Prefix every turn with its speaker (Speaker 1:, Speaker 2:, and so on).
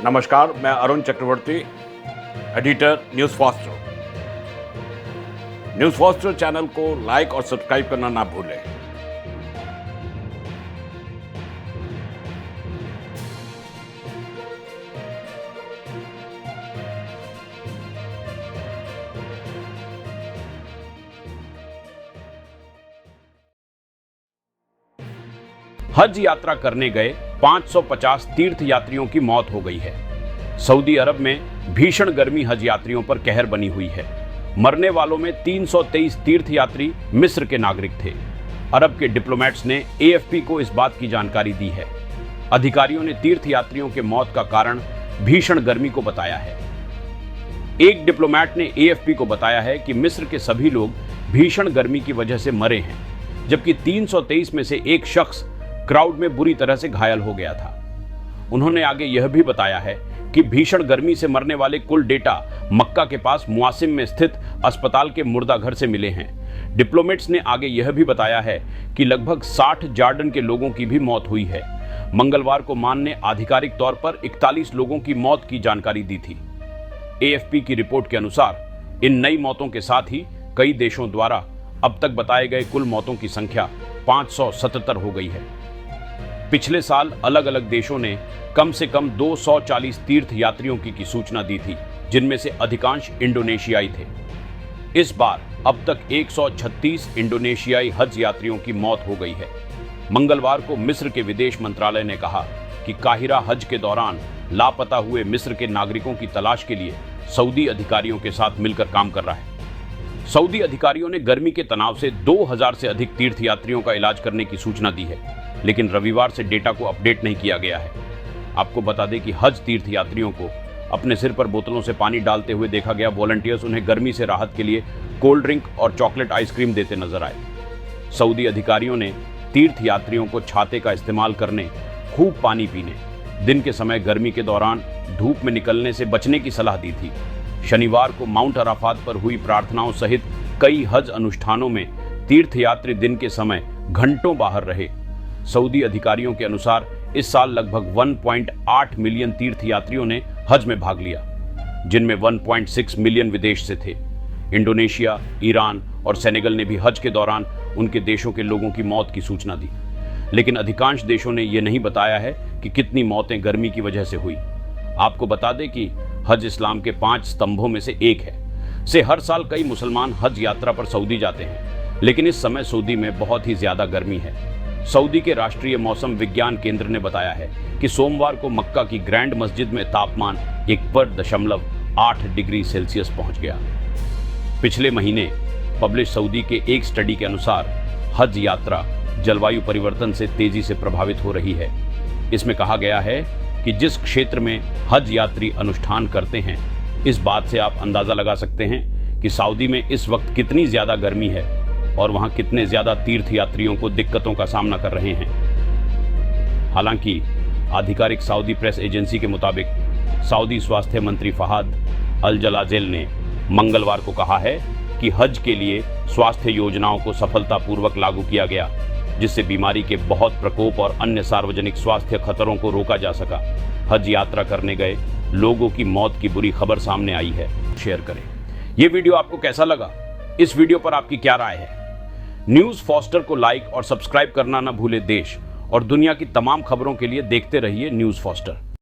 Speaker 1: नमस्कार, मैं Arun Chakravarti, editor news faster. News faster channel को लाइक और सब्सक्राइब करना ना भूलें। हज यात्रा करने गए 550 तीर्थ यात्रियों की मौत हो गई है। सऊदी अरब में भीषण गर्मी हज यात्रियों पर कहर बनी हुई है। मरने वालों में 323 तीर्थ यात्री मिस्र के नागरिक थे। अरब के डिप्लोमेट्स ने एएफपी को इस बात की जानकारी दी है। अधिकारियों ने तीर्थ यात्रियों के मौत का कारण भीषण गर्मी को बताया है। एक डिप्लोमेट ने एएफपी को बताया है कि मिस्र के सभी लोग भीषण गर्मी की वजह से मरे हैं, जबकि 323 में से एक शख्स क्राउड में बुरी तरह से घायल हो गया था। उन्होंने आगे यह भी बताया है कि भीषण गर्मी से मरने वाले कुल डेटा मक्का के पास मुआसिम में स्थित अस्पताल के मुर्दा घर से मिले हैं। डिप्लोमेट्स ने आगे यह भी बताया है कि लगभग 60 जॉर्डन के लोगों की भी मौत हुई है। मंगलवार को मान ने आधिकारिक तौर पर 41 लोगों की मौत की जानकारी दी थी। एएफपी की रिपोर्ट के अनुसार इन नई मौतों के साथ ही कई देशों द्वारा अब तक बताए गए कुल मौतों की संख्या 577 हो गई है। पिछले साल अलग अलग देशों ने कम से कम 240 तीर्थ यात्रियों की सूचना दी थी, जिनमें से अधिकांश इंडोनेशियाई थे। इस बार अब तक 136 इंडोनेशियाई हज यात्रियों की मौत हो गई है। मंगलवार को मिस्र के विदेश मंत्रालय ने कहा कि काहिरा हज के दौरान लापता हुए मिस्र के नागरिकों की तलाश के लिए सऊदी अधिकारियों के साथ मिलकर काम कर रहा है। सऊदी अधिकारियों ने गर्मी के तनाव से 2000 से अधिक तीर्थयात्रियों का इलाज करने की सूचना दी है, लेकिन रविवार से डेटा को अपडेट नहीं किया गया है। आपको बता दें कि हज तीर्थयात्रियों को अपने सिर पर बोतलों से पानी डालते हुए देखा गया। वॉलंटियर्स उन्हें गर्मी से राहत के लिए कोल्ड ड्रिंक और चॉकलेट आइसक्रीम देते नजर आए। सऊदी अधिकारियों ने तीर्थयात्रियों को छाते का इस्तेमाल करने, खूब पानी पीने, दिन के समय गर्मी के दौरान धूप में निकलने से बचने की सलाह दी थी। शनिवार को माउंट अराफात पर हुई प्रार्थनाओं सहित कई हज अनुष्ठानों में तीर्थयात्री दिन के समय घंटों बाहर रहे। सऊदी अधिकारियों के अनुसार इस साल लगभग 1.8 मिलियन तीर्थयात्रियों ने हज में भाग लिया, जिनमें 1.6 मिलियन विदेश से थे। इंडोनेशिया, ईरान और सेनेगल ने भी हज के दौरान उनके देशों के लोगों की मौत की सूचना दी, लेकिन अधिकांश देशों ने यह नहीं बताया है कि कितनी मौतें गर्मी की वजह से हुई। आपको बता दें कि हज इस्लाम के 5 स्तंभों में से एक है। हर साल कई मुसलमान हज यात्रा पर सऊदी जाते हैं, लेकिन इस समय सऊदी में बहुत ही ज्यादा गर्मी है। सऊदी के राष्ट्रीय मौसम विज्ञान केंद्र ने बताया है कि सोमवार को मक्का की ग्रैंड मस्जिद में तापमान 1.8 डिग्री सेल्सियस पहुंच गया। पिछले महीने पब्लिश सऊदी के एक स्टडी के अनुसार हज यात्रा जलवायु परिवर्तन से तेजी से प्रभावित हो रही है। इसमें कहा गया है कि जिस क्षेत्र में हज यात्री अनुष्ठान करते हैं, इस बात से आप अंदाजा लगा सकते हैं कि सऊदी में इस वक्त कितनी ज्यादा गर्मी है और वहां कितने ज्यादा तीर्थयात्रियों को दिक्कतों का सामना कर रहे हैं। हालांकि आधिकारिक सऊदी प्रेस एजेंसी के मुताबिक सऊदी स्वास्थ्य मंत्री फहाद अल जलाजेल ने मंगलवार को कहा है कि हज के लिए स्वास्थ्य योजनाओं को सफलतापूर्वक लागू किया गया, जिससे बीमारी के बहुत प्रकोप और अन्य सार्वजनिक स्वास्थ्य खतरों को रोका जा सका। हज यात्रा करने गए लोगों की मौत की बुरी खबर सामने आई है। शेयर करें। यह वीडियो आपको कैसा लगा? इस वीडियो पर आपकी क्या राय है? न्यूज़ फास्टर को लाइक और सब्सक्राइब करना ना भूले। देश और दुनिया की तमाम खबरों के लिए देखते रहिए न्यूज़ फास्टर।